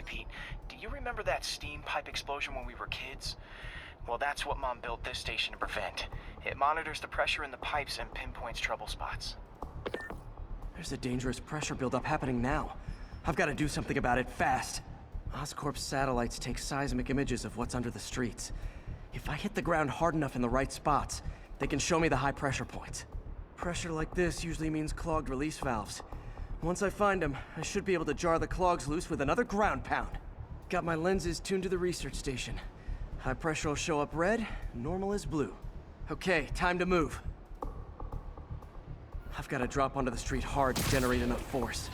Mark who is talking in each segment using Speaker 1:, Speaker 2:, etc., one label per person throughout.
Speaker 1: Hey Pete, do you remember that steam pipe explosion when we were kids? Well, that's what Mom built this station to prevent. It monitors the pressure in the pipes and pinpoints trouble spots.
Speaker 2: There's a dangerous pressure buildup happening now. I've got to do something about it fast. Oscorp's satellites take seismic images of what's under the streets. If I hit the ground hard enough in the right spots, they can show me the high pressure points. Pressure like this usually means clogged release valves. Once I find them, I should be able to jar the clogs loose with another ground pound. Got my lenses tuned to the research station. High pressure will show up red, normal is blue. Okay, time to move. I've got to drop onto the street hard to generate enough force.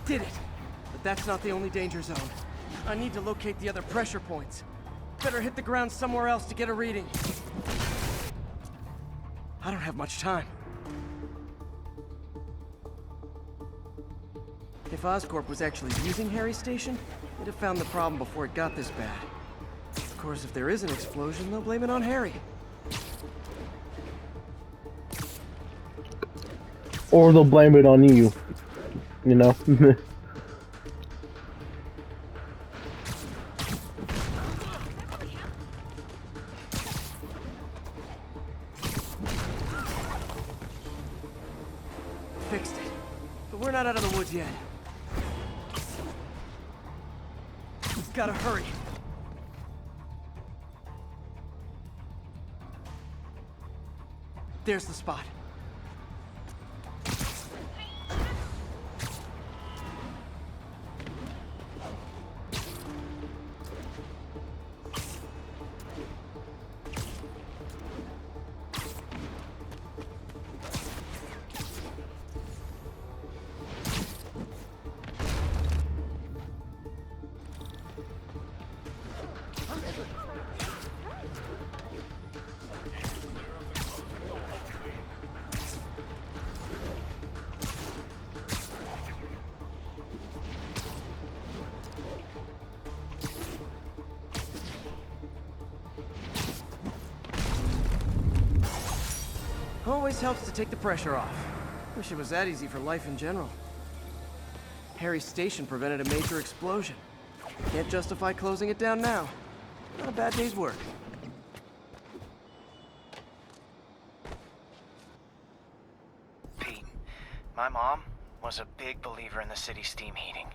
Speaker 2: Did it! But that's not the only danger zone. I need to locate the other pressure points. Better hit the ground somewhere else to get a reading. I don't have much time. If Oscorp was actually using Harry's station, they'd have found the problem before it got this bad. Of course, if there is an explosion, they'll blame it on Harry.
Speaker 3: Or they'll blame it on you. You know?
Speaker 2: Fixed it. But we're not out of the woods yet. Gotta hurry. There's the spot. Always helps to take the pressure off. Wish it was that easy for life in general. Harry's station prevented a major explosion. Can't justify closing it down now. Not a bad day's work.
Speaker 1: Pete, my mom was a big believer in the city's steam heating.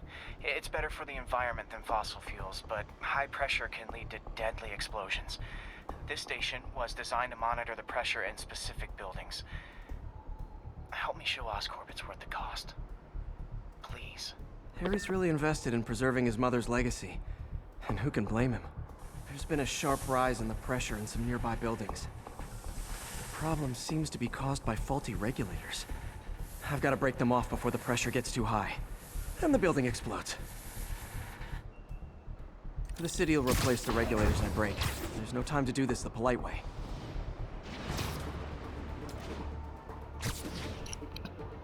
Speaker 1: It's better for the environment than fossil fuels, but high pressure can lead to deadly explosions. This station was designed to monitor the pressure in specific buildings. Help me show Oscorp it's worth the cost. Please.
Speaker 2: Harry's really invested in preserving his mother's legacy. And who can blame him? There's been a sharp rise in the pressure in some nearby buildings. The problem seems to be caused by faulty regulators. I've got to break them off before the pressure gets too high. And the building explodes. The city will replace the regulators I break. There's no time to do this the polite way.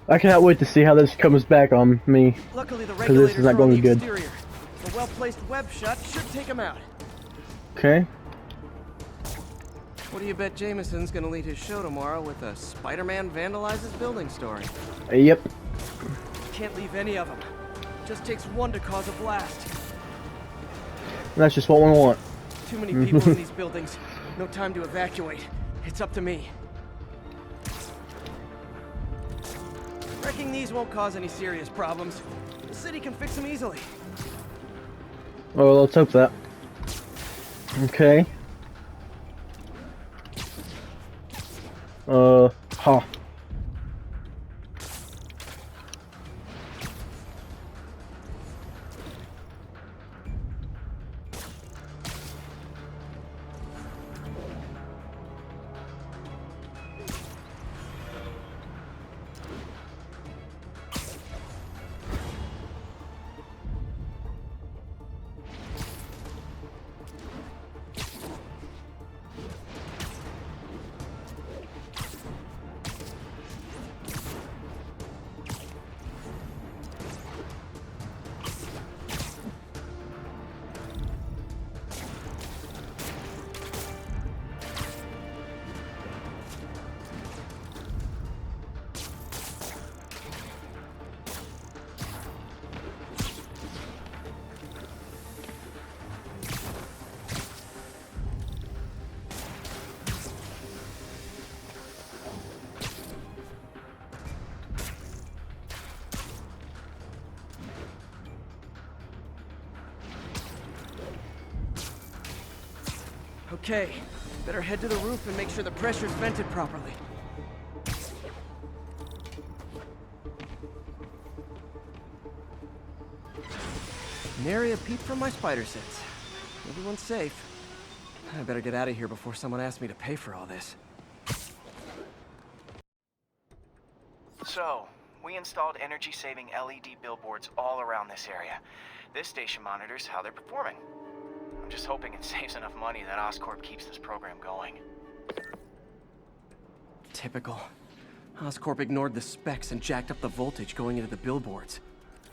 Speaker 3: I cannot wait to see how this comes back on me.
Speaker 2: Luckily, the
Speaker 3: this
Speaker 2: regulators
Speaker 3: is not
Speaker 2: are on
Speaker 3: going
Speaker 2: the
Speaker 3: good.
Speaker 2: exterior. A well-placed web shot should take him out.
Speaker 3: Okay.
Speaker 2: What do you bet Jameson's gonna lead his show tomorrow with a Spider-Man vandalizes building story?
Speaker 3: Yep.
Speaker 2: Can't leave any of them. Just takes one to cause a blast.
Speaker 3: That's just what we want.
Speaker 2: Too many people in these buildings. No time to evacuate. It's up to me. Wrecking these won't cause any serious problems. The city can fix them easily.
Speaker 3: Oh, let's hope that. Okay. Huh.
Speaker 2: Okay, better head to the roof and make sure the pressure's vented properly. Nary a peep from my spider sense. Everyone's safe. I better get out of here before someone asks me to pay for all this.
Speaker 1: So, we installed energy-saving LED billboards all around this area. This station monitors how they're performing. I'm just hoping it saves enough money that Oscorp keeps this program going.
Speaker 2: Typical. Oscorp ignored the specs and jacked up the voltage going into the billboards.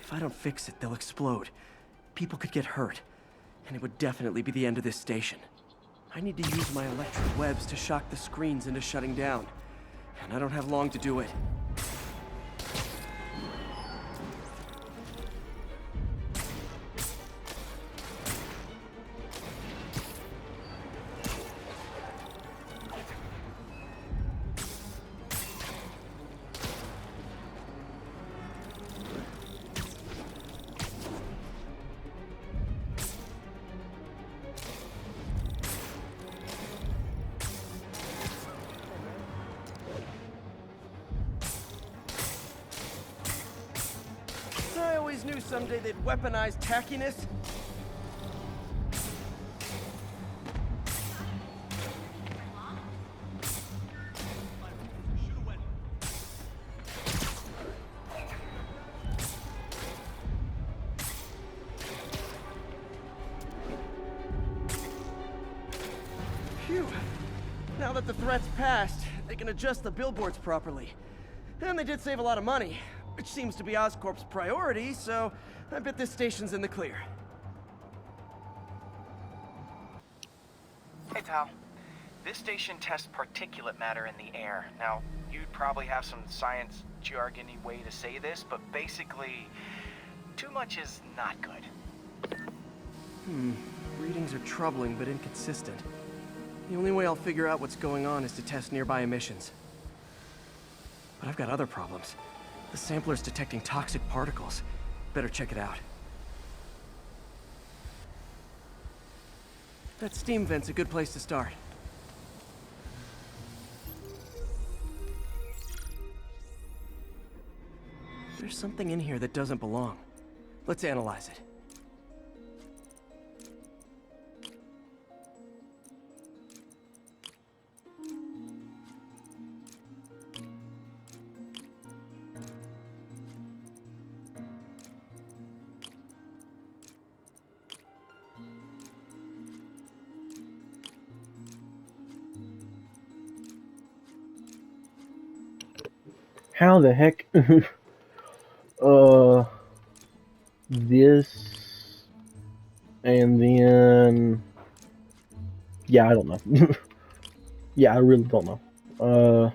Speaker 2: If I don't fix it, they'll explode. People could get hurt. And it would definitely be the end of this station. I need to use my electric webs to shock the screens into shutting down. And I don't have long to do it. I always knew someday they'd weaponize tackiness. Phew. Now that the threat's passed, they can adjust the billboards properly. And they did save a lot of money, which seems to be Oscorp's priority, so I bet this station's in the clear.
Speaker 1: Hey, pal. This station tests particulate matter in the air. Now, you'd probably have some science jargony way to say this, but basically, too much is not good.
Speaker 2: Readings are troubling but inconsistent. The only way I'll figure out what's going on is to test nearby emissions. But I've got other problems. The sampler's detecting toxic particles. Better check it out. That steam vent's a good place to start. There's something in here that doesn't belong. Let's analyze it.
Speaker 3: How the heck? This, and then, yeah, I don't know. Yeah, I really don't know.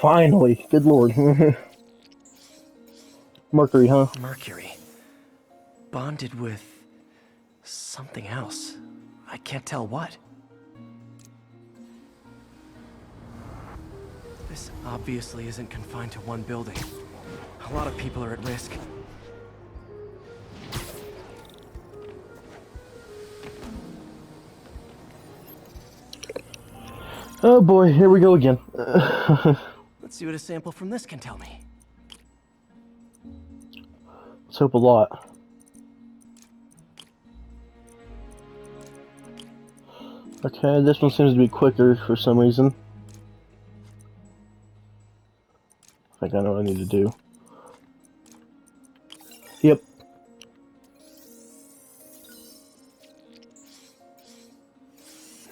Speaker 3: Finally, good lord. Mercury, huh?
Speaker 2: Mercury. Bonded with something else. I can't tell what. This obviously isn't confined to one building. A lot of people are at risk.
Speaker 3: Oh boy, here we go again.
Speaker 2: Let's see what a sample from this can tell me.
Speaker 3: Let's hope a lot. Okay, this one seems to be quicker for some reason. I think I know what I need to do. Yep.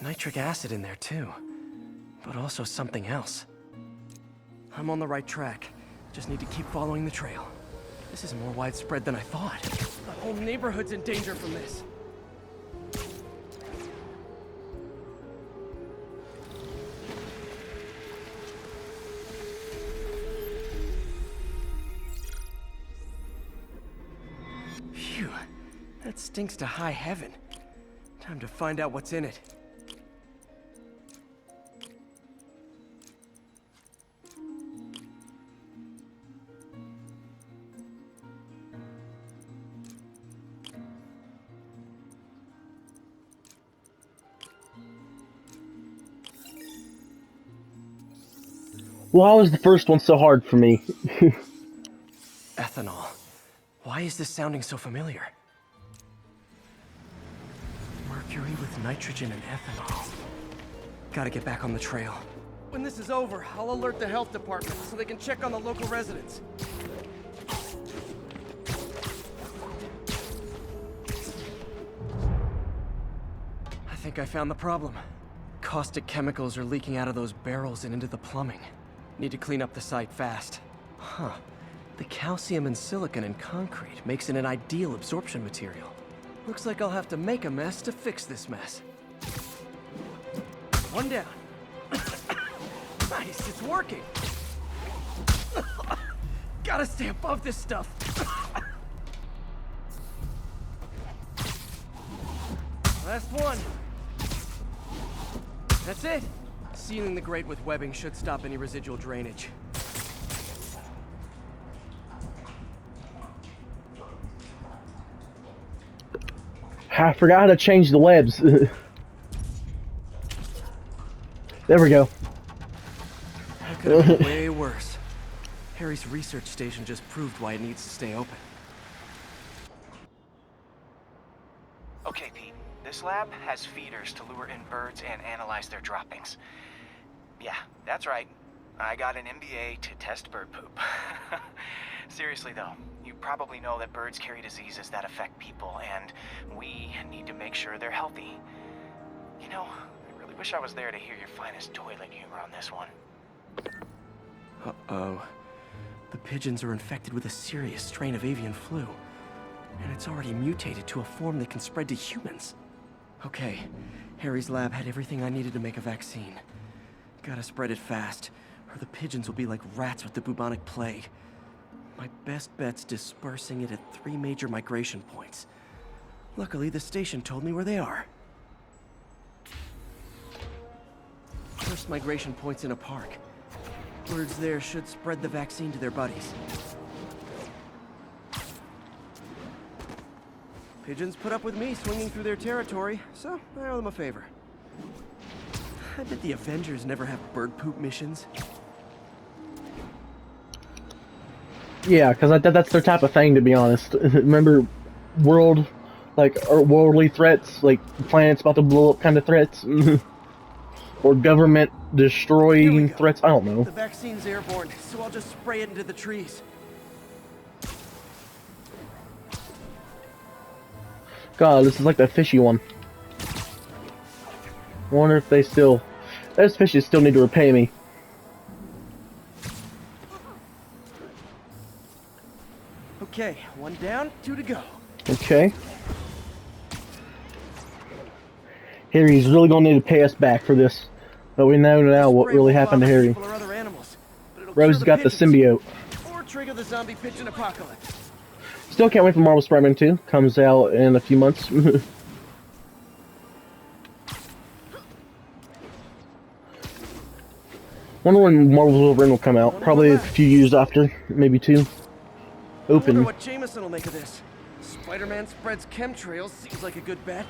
Speaker 2: Nitric acid in there too, but also something else. I'm on the right track. Just need to keep following the trail. This is more widespread than I thought. The whole neighborhood's in danger from this. Phew, that stinks to high heaven. Time to find out what's in it.
Speaker 3: Why was the first one so hard for me?
Speaker 2: Ethanol. Why is this sounding so familiar? Mercury with nitrogen and ethanol. Gotta get back on the trail. When this is over, I'll alert the health department so they can check on the local residents. I think I found the problem. Caustic chemicals are leaking out of those barrels and into the plumbing. Need to clean up the site fast. Huh. The calcium and silicon in concrete makes it an ideal absorption material. Looks like I'll have to make a mess to fix this mess. One down. Nice, it's working. Gotta stay above this stuff. Last one. That's it. Sealing the grate with webbing should stop any residual drainage.
Speaker 3: I forgot how to change the webs. There we go.
Speaker 2: That could have been way worse. Harry's research station just proved why it needs to stay open.
Speaker 1: Okay, Pete. This lab has feeders to lure in birds and analyze their droppings. Yeah, that's right. I got an MBA to test bird poop. Seriously though, you probably know that birds carry diseases that affect people, and we need to make sure they're healthy. You know, I really wish I was there to hear your finest toilet humor on this one.
Speaker 2: Uh-oh. The pigeons are infected with a serious strain of avian flu. And it's already mutated to a form that can spread to humans. Okay, Harry's lab had everything I needed to make a vaccine. Gotta spread it fast, or the pigeons will be like rats with the bubonic plague. My best bet's dispersing it at 3 major migration points. Luckily, the station told me where they are. First migration point's in a park. Birds there should spread the vaccine to their buddies. Pigeons put up with me swinging through their territory, so I owe them a favor. I bet the Avengers never have bird poop missions.
Speaker 3: Yeah, because that's their type of thing, to be honest. Remember, or worldly threats, like the planet's about to blow up kind of threats? Or government destroying threats? I don't know.
Speaker 2: The vaccine's airborne, so I'll just spray it into the trees.
Speaker 3: God, this is like the fishy one. I wonder if they still... Those fishes still need to repay me.
Speaker 2: Okay, 1 down, 2 to go.
Speaker 3: Okay. Harry's really gonna need to pay us back for this. But we know now what really happened to Harry. Rose got the symbiote.
Speaker 2: Or trigger the zombie pigeon apocalypse.
Speaker 3: Still can't wait for Marvel Spider-Man 2. Comes out in a few months. Wonder when Marvel's Wolverine will come out. Probably a few years after. Maybe 2.
Speaker 2: I wonder
Speaker 3: Open.
Speaker 2: what Jameson will make of this. Spider-Man spreads chemtrails seems like a good bet.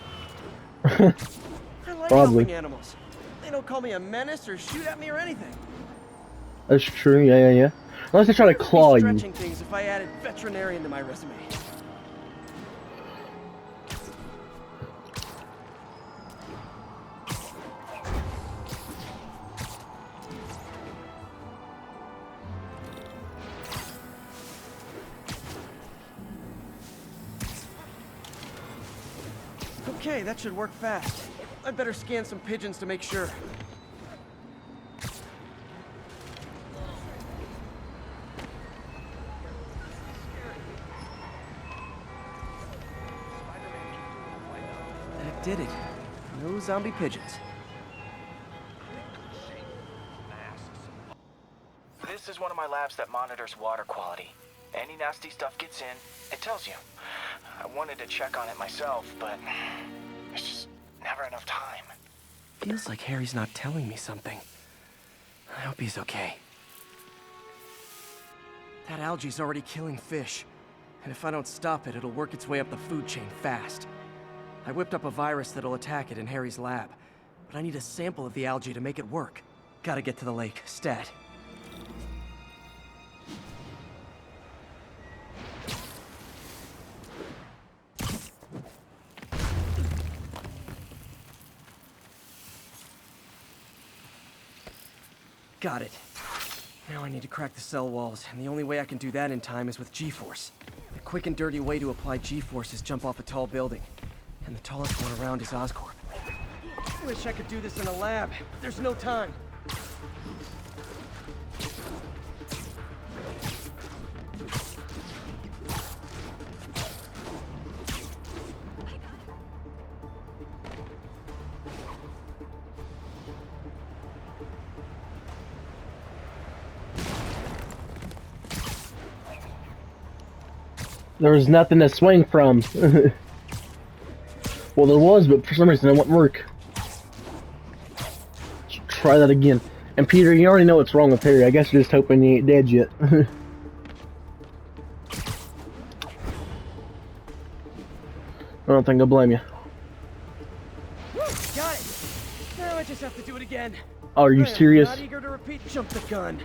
Speaker 2: I like
Speaker 3: Probably.
Speaker 2: helping animals. They They don't call me a menace or shoot at me or anything.
Speaker 3: That's true, yeah. Unless they try to claw
Speaker 2: I'd be
Speaker 3: you.
Speaker 2: stretching things if I added veterinarian to my resume. Okay, that should work fast. I'd better scan some pigeons to make sure. That did it. No zombie pigeons.
Speaker 1: This is one of my labs that monitors water quality. Any nasty stuff gets in, it tells you. I wanted to check on it myself, but there's just never enough time.
Speaker 2: Feels like Harry's not telling me something. I hope he's okay. That algae's already killing fish. And if I don't stop it, it'll work its way up the food chain fast. I whipped up a virus that'll attack it in Harry's lab. But I need a sample of the algae to make it work. Gotta get to the lake, stat. Got it. Now I need to crack the cell walls, and the only way I can do that in time is with G-force. The quick and dirty way to apply G-force is jump off a tall building. And the tallest one around is Oscorp. Wish I could do this in a lab. There's no time.
Speaker 3: There was nothing to swing from. Well, there was, but for some reason it wouldn't work. Let's try that again. And Peter, you already know what's wrong with Harry. I guess you're just hoping he ain't dead yet. I don't think I'll blame you.
Speaker 2: Got it! Now I just have to do it again.
Speaker 3: Oh, are you serious?
Speaker 2: Not eager to repeat jump the gun.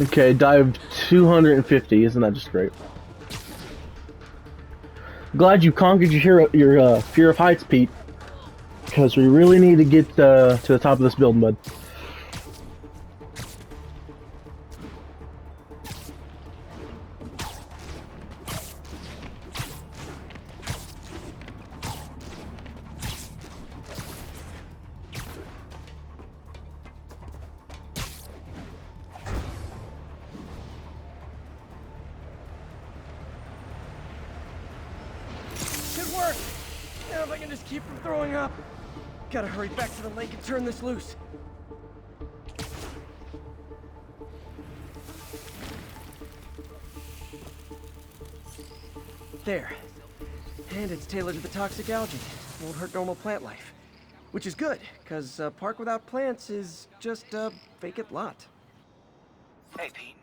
Speaker 3: Okay, dive 250. Isn't that just great? Glad you conquered your fear of heights, Pete. Because we really need to get to the top of this building, bud.
Speaker 2: Should work. Now if I can just keep from throwing up. Gotta hurry back to the lake and turn this loose. There. And it's tailored to the toxic algae. Won't hurt normal plant life. Which is good, because a park without plants is just a vacant lot.
Speaker 1: Hey, Pete.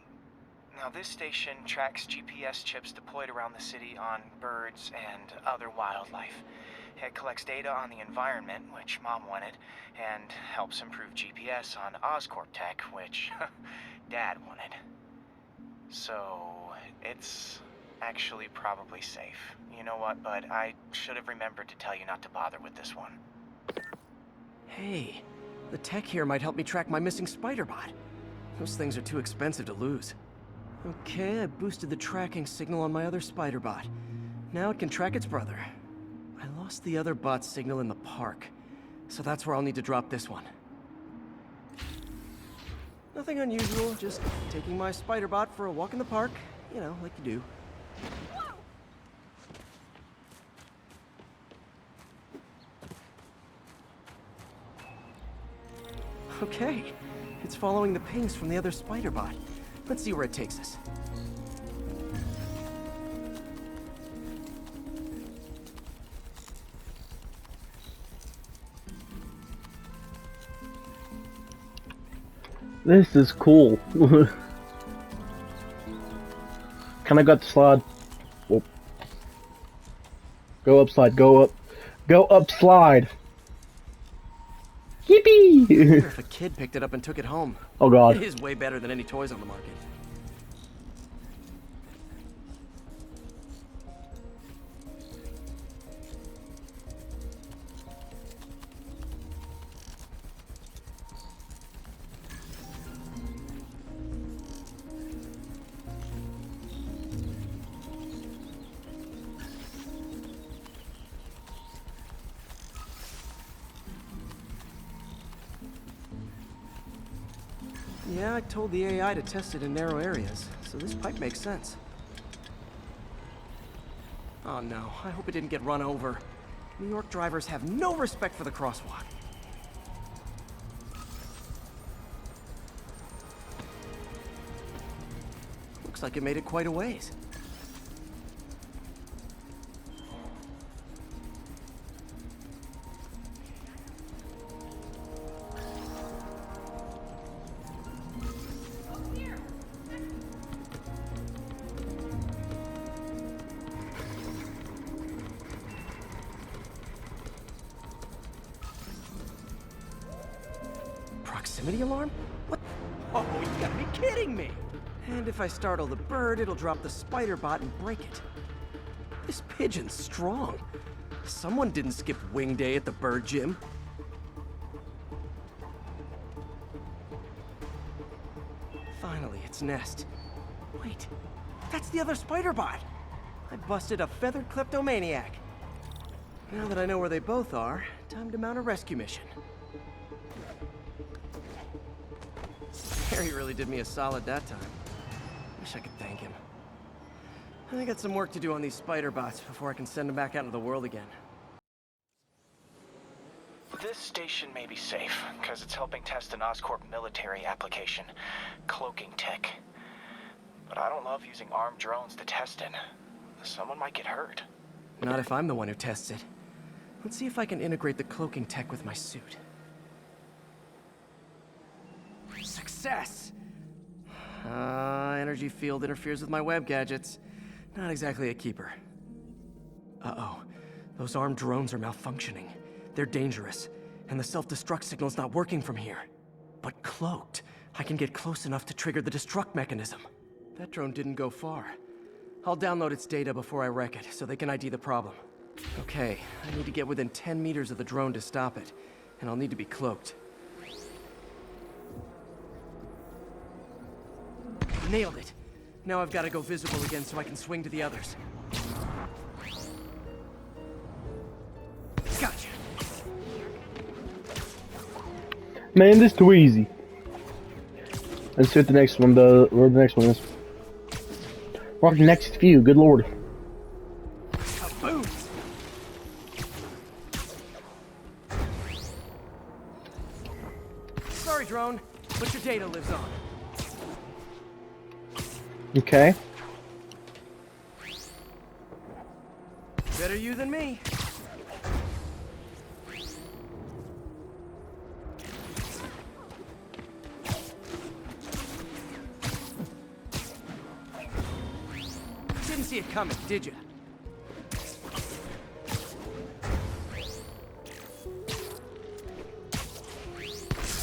Speaker 1: Now, this station tracks GPS chips deployed around the city on birds and other wildlife. It collects data on the environment, which Mom wanted, and helps improve GPS on Oscorp tech, which Dad wanted. So, it's actually probably safe. You know what, bud? I should have remembered to tell you not to bother with this one.
Speaker 2: Hey, the tech here might help me track my missing spider bot. Those things are too expensive to lose. Okay, I boosted the tracking signal on my other spider bot. Now it can track its brother. I lost the other bot's signal in the park, so that's where I'll need to drop this one. Nothing unusual, just taking my spider bot for a walk in the park, you know, like you do. Okay, it's following the pings from the other spider bot. Let's see where it takes us.
Speaker 3: This is cool. Can I got the slide? Whoop. Go up slide, go up. Go up slide!
Speaker 2: I wonder
Speaker 3: Yippee!
Speaker 2: if a kid picked it up and took it home.
Speaker 3: Oh
Speaker 2: It
Speaker 3: god.
Speaker 2: is way better than any toys on the market. Yeah, I told the AI to test it in narrow areas, so this pipe makes sense. Oh no, I hope it didn't get run over. New York drivers have no respect for the crosswalk. Looks like it made it quite a ways. Proximity alarm? What? Oh, you gotta be kidding me! And if I startle the bird, it'll drop the spider bot and break it. This pigeon's strong. Someone didn't skip wing day at the bird gym. Finally, its nest. Wait, that's the other spider bot. I busted a feathered kleptomaniac. Now that I know where they both are, time to mount a rescue mission. Harry really did me a solid that time. Wish I could thank him. I got some work to do on these spider bots before I can send them back out into the world again.
Speaker 1: This station may be safe, because it's helping test an Oscorp military application, cloaking tech. But I don't love using armed drones to test it. Someone might get hurt.
Speaker 2: Not if I'm the one who tests it. Let's see if I can integrate the cloaking tech with my suit. Success! Energy field interferes with my web gadgets. Not exactly a keeper. Uh-oh. Those armed drones are malfunctioning. They're dangerous, and the self-destruct signal's not working from here. But cloaked, I can get close enough to trigger the destruct mechanism. That drone didn't go far. I'll download its data before I wreck it, so they can ID the problem. Okay, I need to get within 10 meters of the drone to stop it, and I'll need to be cloaked. Nailed it! Now I've got to go visible again so I can swing to the others. Gotcha!
Speaker 3: Man, this too easy. Let's see what the next one does, where the next one is. Rock next few, good lord.
Speaker 2: Kaboom! Sorry, drone, but your data lives on.
Speaker 3: Okay.
Speaker 2: Better you than me. Didn't see it coming, did you?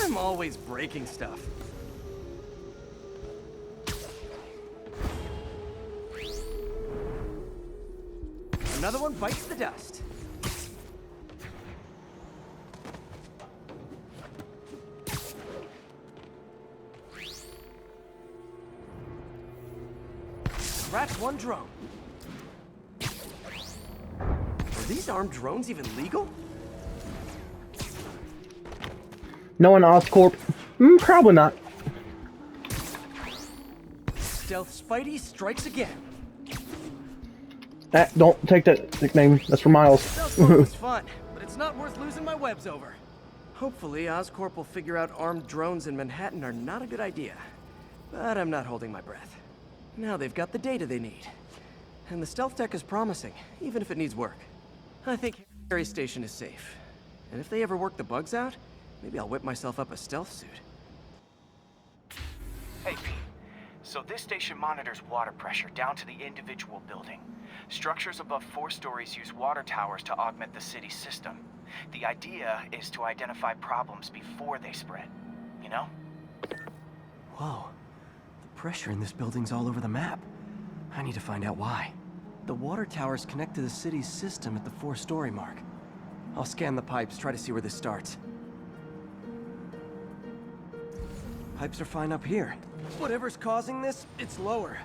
Speaker 2: I'm always breaking stuff. Another one bites the dust. Scratch one drone. Are these armed drones even legal?
Speaker 3: No one Oscorp? Probably not.
Speaker 2: Stealth Spidey strikes again.
Speaker 3: Don't take that nickname. That's for Miles.
Speaker 2: Stealth mode was fun, but it's not worth losing my webs over. Hopefully, Oscorp will figure out armed drones in Manhattan are not a good idea. But I'm not holding my breath. Now they've got the data they need. And the stealth tech is promising, even if it needs work. I think Harry Station is safe. And if they ever work the bugs out, maybe I'll whip myself up a stealth suit.
Speaker 1: Hey, Pete. So this station monitors water pressure down to the individual building. Structures above 4 stories use water towers to augment the city's system. The idea is to identify problems before they spread, you know?
Speaker 2: Whoa. The pressure in this building's all over the map. I need to find out why. The water towers connect to the city's system at the 4-story mark. I'll scan the pipes, try to see where this starts. Pipes are fine up here. Whatever's causing this, it's lower.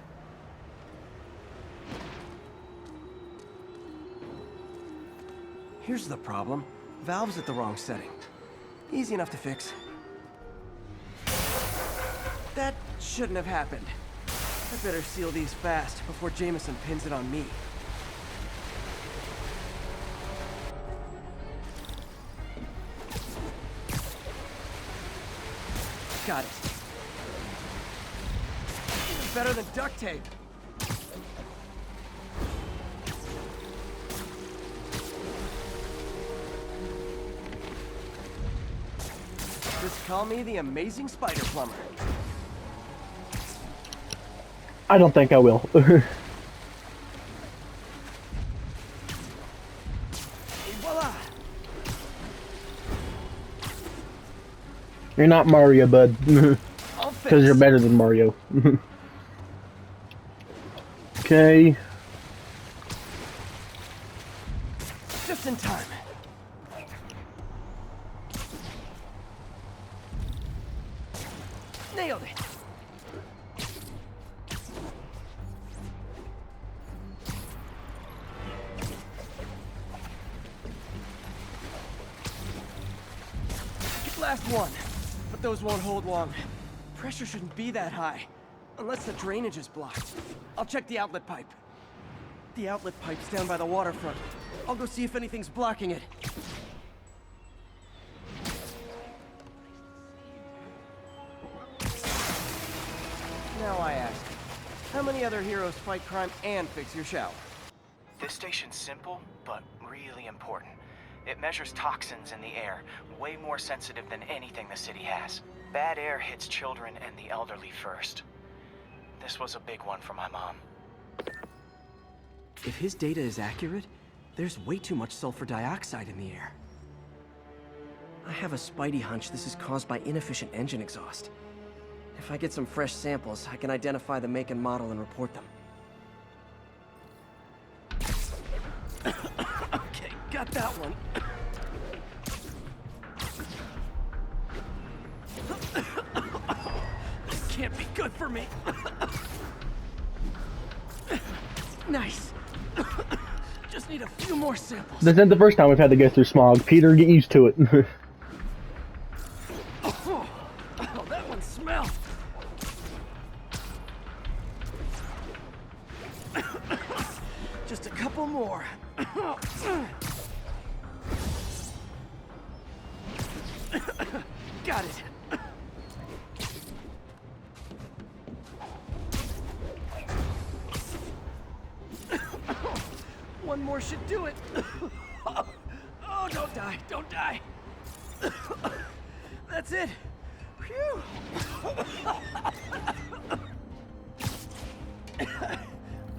Speaker 2: Here's the problem. Valve's at the wrong setting. Easy enough to fix. That shouldn't have happened. I better seal these fast before Jameson pins it on me. Got it. Even better than duct tape. Just call me the amazing spider plumber.
Speaker 3: I don't think I will.
Speaker 2: Voila!
Speaker 3: You're not Mario, bud.
Speaker 2: I'll fix.
Speaker 3: Because you're better than Mario. Okay.
Speaker 2: Just in time. Nailed it. Last one. But those won't hold long. Pressure shouldn't be that high. Unless the drainage is blocked. I'll check the outlet pipe. The outlet pipe's down by the waterfront. I'll go see if anything's blocking it. Now I ask, how many other heroes fight crime and fix your shower?
Speaker 1: This station's simple, but really important. It measures toxins in the air, way more sensitive than anything the city has. Bad air hits children and the elderly first. This was a big one for my mom.
Speaker 2: If his data is accurate, there's way too much sulfur dioxide in the air. I have a spidey hunch this is caused by inefficient engine exhaust. If I get some fresh samples, I can identify the make and model and report them. Okay, got that one. This can't be good for me. Nice. Just need a few more samples.
Speaker 3: This isn't the first time we've had to go through smog. Peter, get used to it.
Speaker 2: Oh, that one smelled. Just a couple more. Got it. One more should do it. Oh, don't die, don't die. That's it. Phew.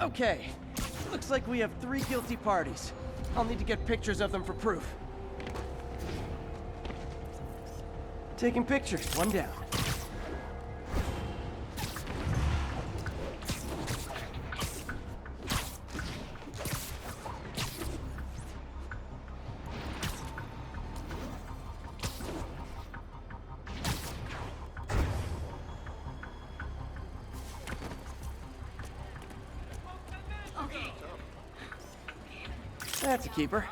Speaker 2: Okay, looks like we have 3 guilty parties. I'll need to get pictures of them for proof. Taking pictures, one down. That's a keeper.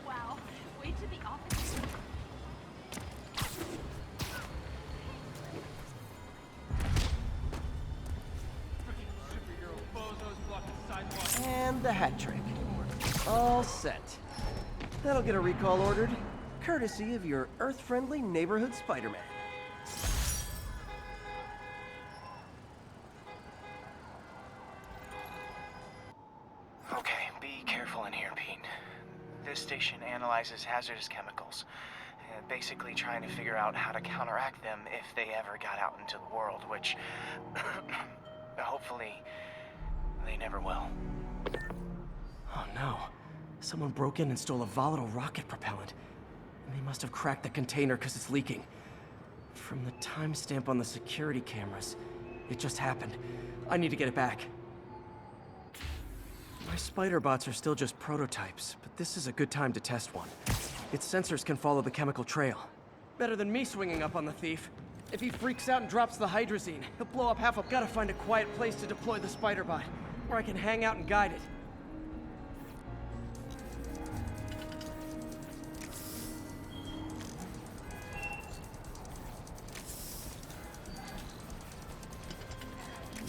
Speaker 4: Wow. Wait to the office.
Speaker 2: And the hat trick. All set. That'll get a recall ordered, courtesy of your Earth-friendly neighborhood Spider-Man.
Speaker 1: Okay, Be careful in here, Pete. This station analyzes hazardous chemicals, basically trying to figure out how to counteract them if they ever got out into the world, which hopefully they never will.
Speaker 2: Oh no. Someone broke in and stole a volatile rocket propellant. And they must have cracked the container because it's leaking. From the timestamp on the security cameras, it just happened. I need to get it back. My spider bots are still just prototypes, but this is a good time to test one. Its sensors can follow the chemical trail. Better than me swinging up on the thief. If he freaks out and drops the hydrazine, he'll blow up half of... Gotta find a quiet place to deploy the spider bot, where I can hang out and guide it.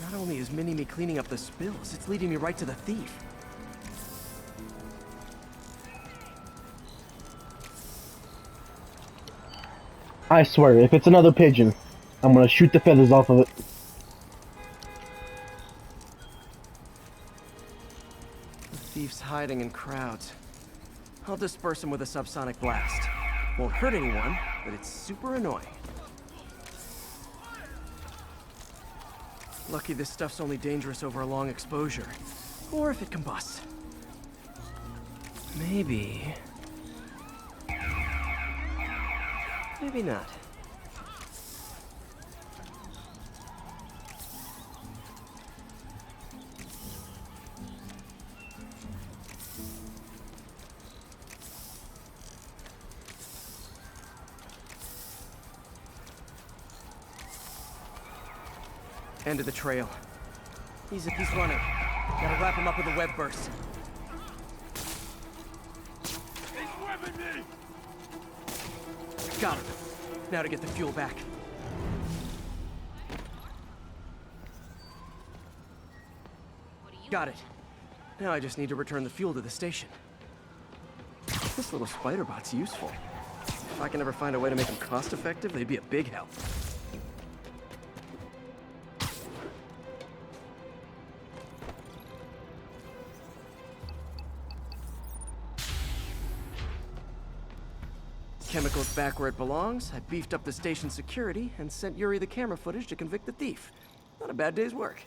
Speaker 2: Not only is Mini-Me cleaning up the spills, it's leading me right to the thief.
Speaker 3: I swear, if it's another pigeon, I'm gonna shoot the feathers off of it.
Speaker 2: The thief's hiding in crowds. I'll disperse him with a subsonic blast. Won't hurt anyone, but it's super annoying. Lucky this stuff's only dangerous over a long exposure. Or if it combusts. Maybe... maybe not. End of the trail. He's running. Gotta wrap him up with a web burst.
Speaker 5: He's webbing me!
Speaker 2: Got him. Now to get the fuel back. Got it. Now I just need to return the fuel to the station. This little spider bot's useful. If I can ever find a way to make them cost-effective, they'd be a big help. Chemicals back where it belongs. I beefed up the station's security and sent Yuri the camera footage to convict the thief. Not a bad day's work.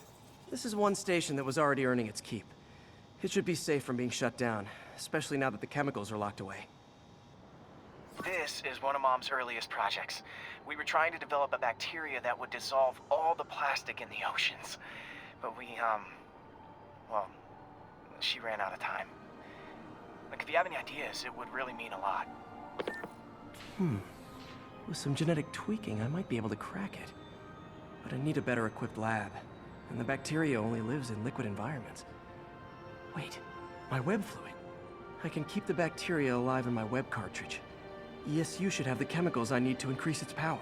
Speaker 2: This is one station that was already earning its keep. It should be safe from being shut down, especially now that the chemicals are locked away.
Speaker 1: This is one of Mom's earliest projects. We were trying to develop a bacteria that would dissolve all the plastic in the oceans. But well, she ran out of time. Like, if you have any ideas, it would really mean a lot.
Speaker 2: With some genetic tweaking, I might be able to crack it. But I need a better equipped lab. And the bacteria only lives in liquid environments. Wait, my web fluid. I can keep the bacteria alive in my web cartridge. ESU should have the chemicals I need to increase its power.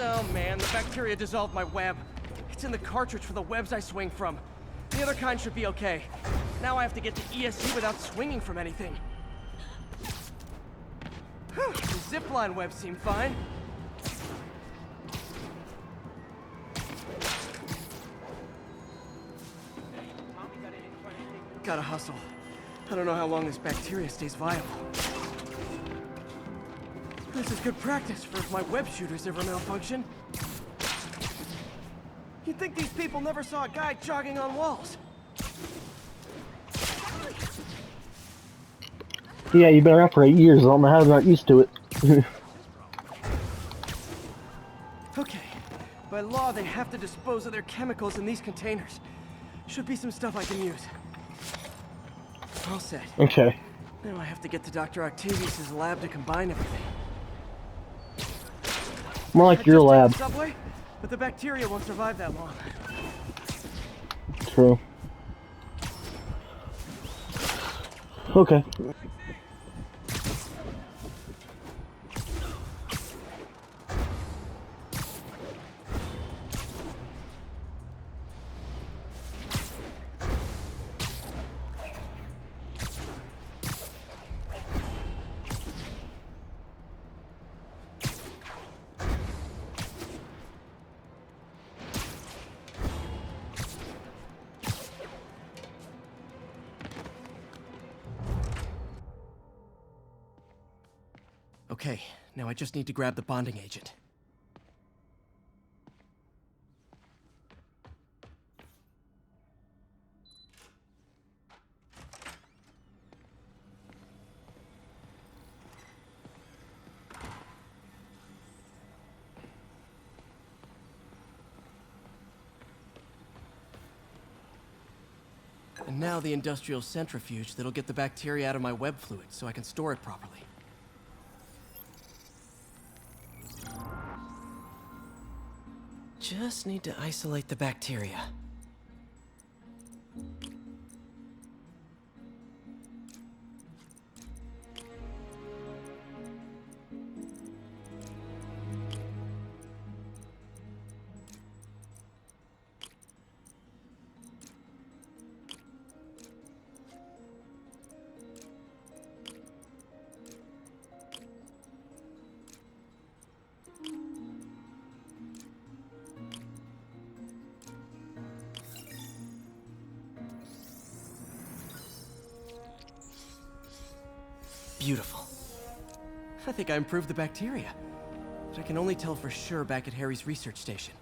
Speaker 2: Oh man, the bacteria dissolved my web. It's in the cartridge for the webs I swing from. The other kind should be okay. Now I have to get to ESU without swinging from anything. The zipline webs seem fine. Gotta hustle. I don't know how long this bacteria stays viable. This is good practice for if my web shooters ever malfunction. You'd think these people never saw a guy jogging on walls.
Speaker 3: Yeah, you've been around for 8 years. I don't know how they're not used to it.
Speaker 2: Okay. By law, they have to dispose of their chemicals in these containers. Should be some stuff I can use. All set.
Speaker 3: Okay.
Speaker 2: Now I have to get to Dr. Octavius' lab to combine everything.
Speaker 3: More like
Speaker 2: I
Speaker 3: your
Speaker 2: just took
Speaker 3: lab.
Speaker 2: the subway, but the bacteria won't survive that long.
Speaker 3: True. Okay.
Speaker 2: Okay, now I just need to grab the bonding agent. And now the industrial centrifuge that'll get the bacteria out of my web fluid so I can store it properly. Just need to isolate the bacteria. Beautiful. I think I improved the bacteria, but I can only tell for sure back at Harry's research station.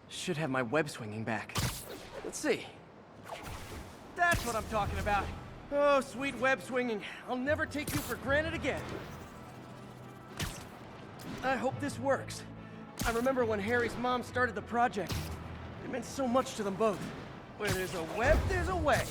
Speaker 2: Should have my web swinging back. Let's see. That's what I'm talking about. Oh, sweet web swinging. I'll never take you for granted again. I hope this works. I remember when Harry's mom started the project. It meant so much to them both. Where there's a web, there's a way.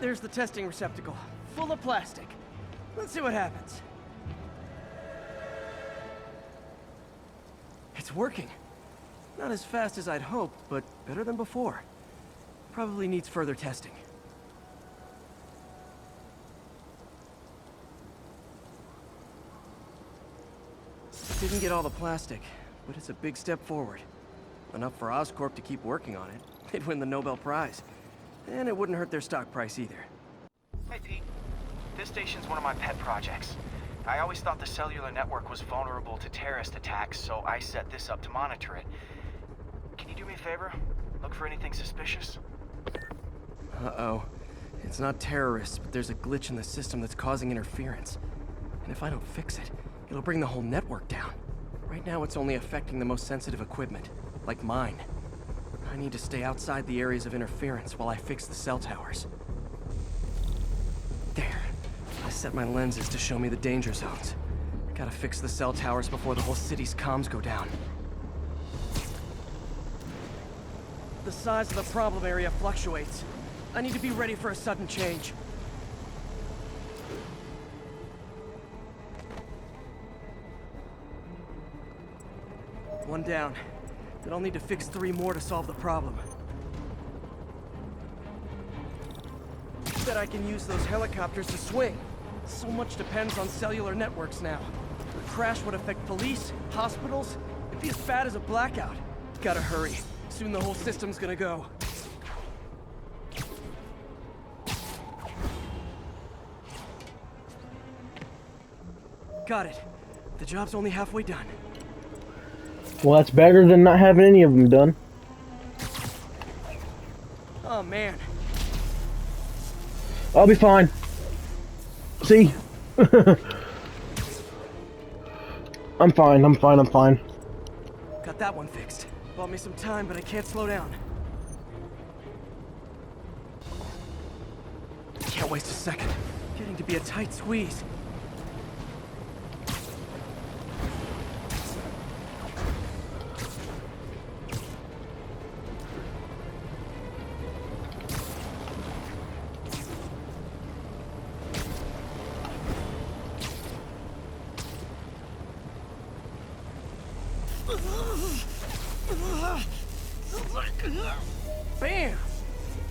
Speaker 2: There's the testing receptacle, full of plastic. Let's see what happens. It's working. Not as fast as I'd hoped, but better than before. Probably needs further testing. Didn't get all the plastic, but it's a big step forward. Enough for Oscorp to keep working on it. They'd win the Nobel Prize. And it wouldn't hurt their stock price either.
Speaker 1: Hey, Pete. This station's one of my pet projects. I always thought the cellular network was vulnerable to terrorist attacks, so I set this up to monitor it. Can you do me a favor? Look for anything suspicious?
Speaker 2: Uh-oh. It's not terrorists, but there's a glitch in the system that's causing interference. And if I don't fix it, it'll bring the whole network down. Right now it's only affecting the most sensitive equipment, like mine. I need to stay outside the areas of interference while I fix the cell towers. There. I set my lenses to show me the danger zones. I gotta fix the cell towers before the whole city's comms go down. The size of the problem area fluctuates. I need to be ready for a sudden change. One down. But I'll need to fix 3 more to solve the problem. Bet I can use those helicopters to swing. So much depends on cellular networks now. A crash would affect police, hospitals. It'd be as bad as a blackout. Gotta hurry. Soon the whole system's gonna go. Got it. The job's only halfway done.
Speaker 3: Well, that's better than not having any of them done.
Speaker 2: Oh, man.
Speaker 3: I'll be fine. See? I'm fine, I'm fine, I'm fine.
Speaker 2: Got that one fixed. Bought me some time, but I can't slow down. Can't waste a second. Getting to be a tight squeeze. Bam!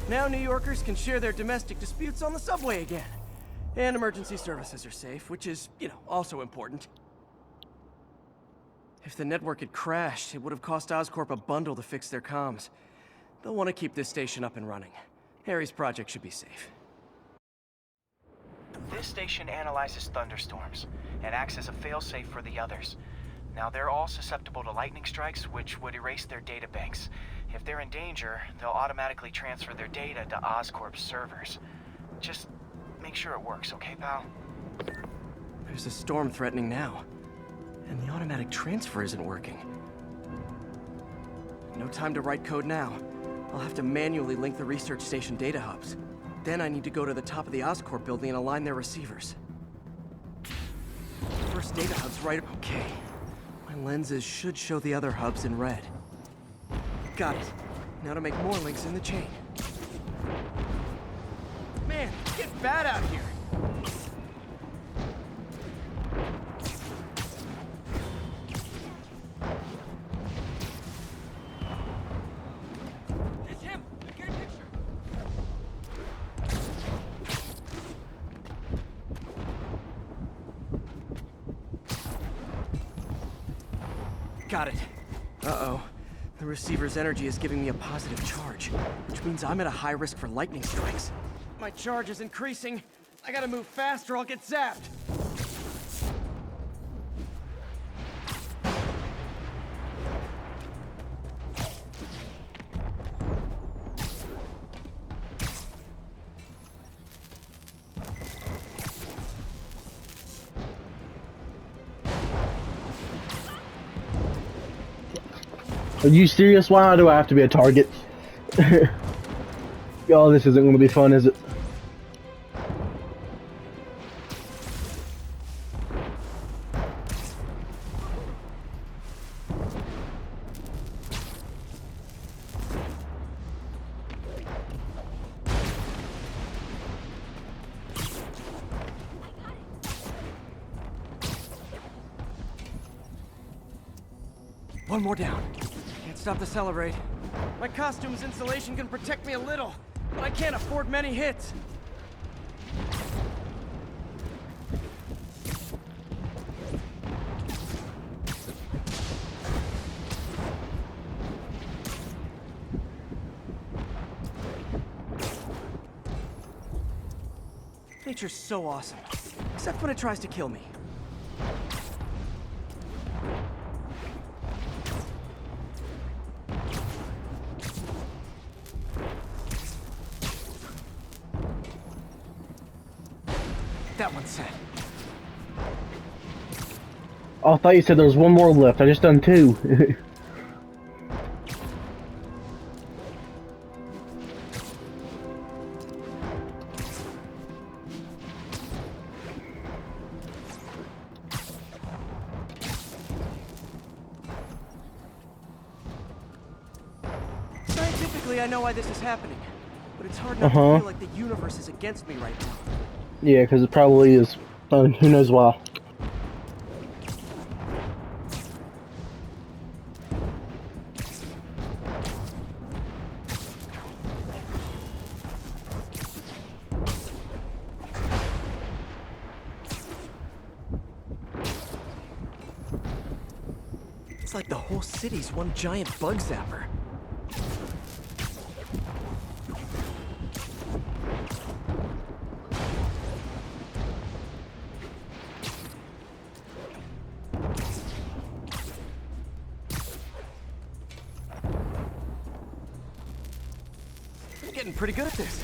Speaker 2: Now New Yorkers can share their domestic disputes on the subway again. And emergency services are safe, which is, also important. If the network had crashed, it would have cost Oscorp a bundle to fix their comms. They'll want to keep this station up and running. Harry's project should be safe.
Speaker 1: This station analyzes thunderstorms and acts as a failsafe for the others. Now, they're all susceptible to lightning strikes, which would erase their databanks. If they're in danger, they'll automatically transfer their data to Oscorp's servers. Just make sure it works, okay, pal?
Speaker 2: There's a storm threatening now, and the automatic transfer isn't working. No time to write code now. I'll have to manually link the research station data hubs. Then I need to go to the top of the Oscorp building and align their receivers. First data hub's right... Okay. My lenses should show the other hubs in red. Got it. Now to make more links in the chain. Man, it's getting bad out here.
Speaker 5: It's him! I get a picture!
Speaker 2: Got it. Uh-oh. The receiver's energy is giving me a positive charge, which means I'm at a high risk for lightning strikes. My charge is increasing. I gotta move fast or I'll get zapped.
Speaker 3: Are you serious? Why do I have to be a target? Oh, this isn't going to be fun, is it?
Speaker 2: One more down. Can't stop the celebrate. My costume's insulation can protect me a little, but I can't afford many hits. Nature's so awesome, except when it tries to kill me. That one's set.
Speaker 3: Oh, I thought you said there was one more left. I just done two.
Speaker 2: Scientifically, I know why this is happening, but it's hard not to feel like the universe is against me right now.
Speaker 3: Yeah, because it probably is. Who knows why.
Speaker 2: It's like the whole city's one giant bug zapper. I'm getting pretty good at this.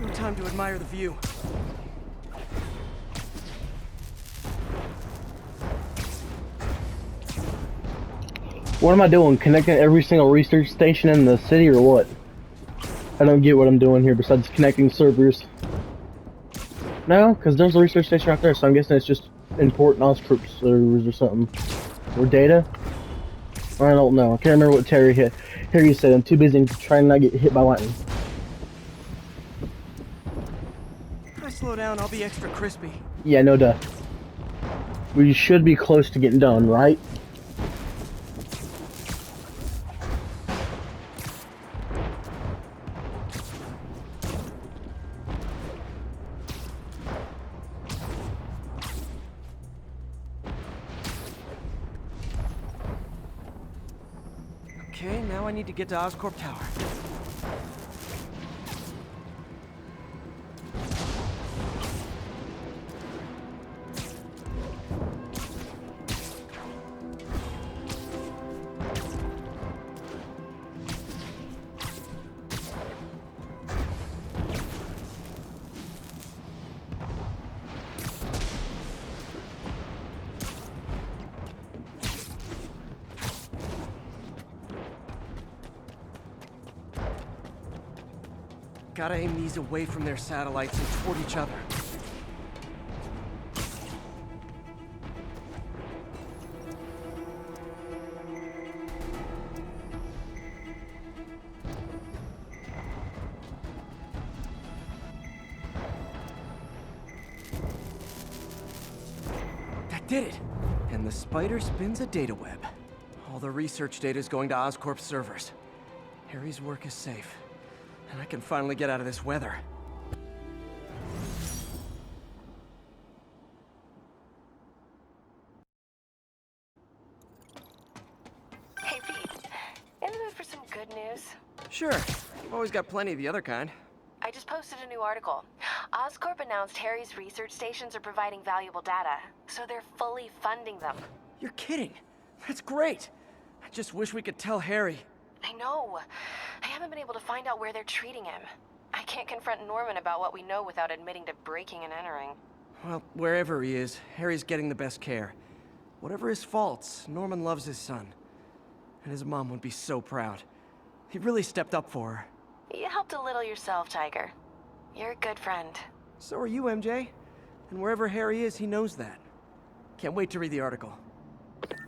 Speaker 2: No time to admire the view.
Speaker 3: What am I doing? Connecting every single research station in the city or what? I don't get what I'm doing here besides connecting servers. No, because there's a research station right there, so I'm guessing it's just important Oscorp servers or something. Or data? I don't know. I can't remember what Harry said. I'm too busy trying not to get hit by lightning.
Speaker 2: If I slow down, I'll be extra crispy.
Speaker 3: Yeah, no duh. We should be close to getting done, right?
Speaker 2: Okay, now I need to get to Oscorp Tower. Gotta aim these away from their satellites and toward each other. That did it! And the spider spins a data web. All the research data is going to Oscorp's servers. Harry's work is safe. And I can finally get out of this weather.
Speaker 6: Hey Pete, in the mood for some good news?
Speaker 2: Sure, I've always got plenty of the other kind.
Speaker 6: I just posted a new article. Oscorp announced Harry's research stations are providing valuable data, so they're fully funding them.
Speaker 2: You're kidding. That's great. I just wish we could tell Harry.
Speaker 6: I know. I haven't been able to find out where they're treating him. I can't confront Norman about what we know without admitting to breaking and entering.
Speaker 2: Well, wherever he is, Harry's getting the best care. Whatever his faults, Norman loves his son. And his mom would be so proud. He really stepped up for her.
Speaker 6: You helped a little yourself, Tiger. You're a good friend.
Speaker 2: So are you, MJ. And wherever Harry is, he knows that. Can't wait to read the article.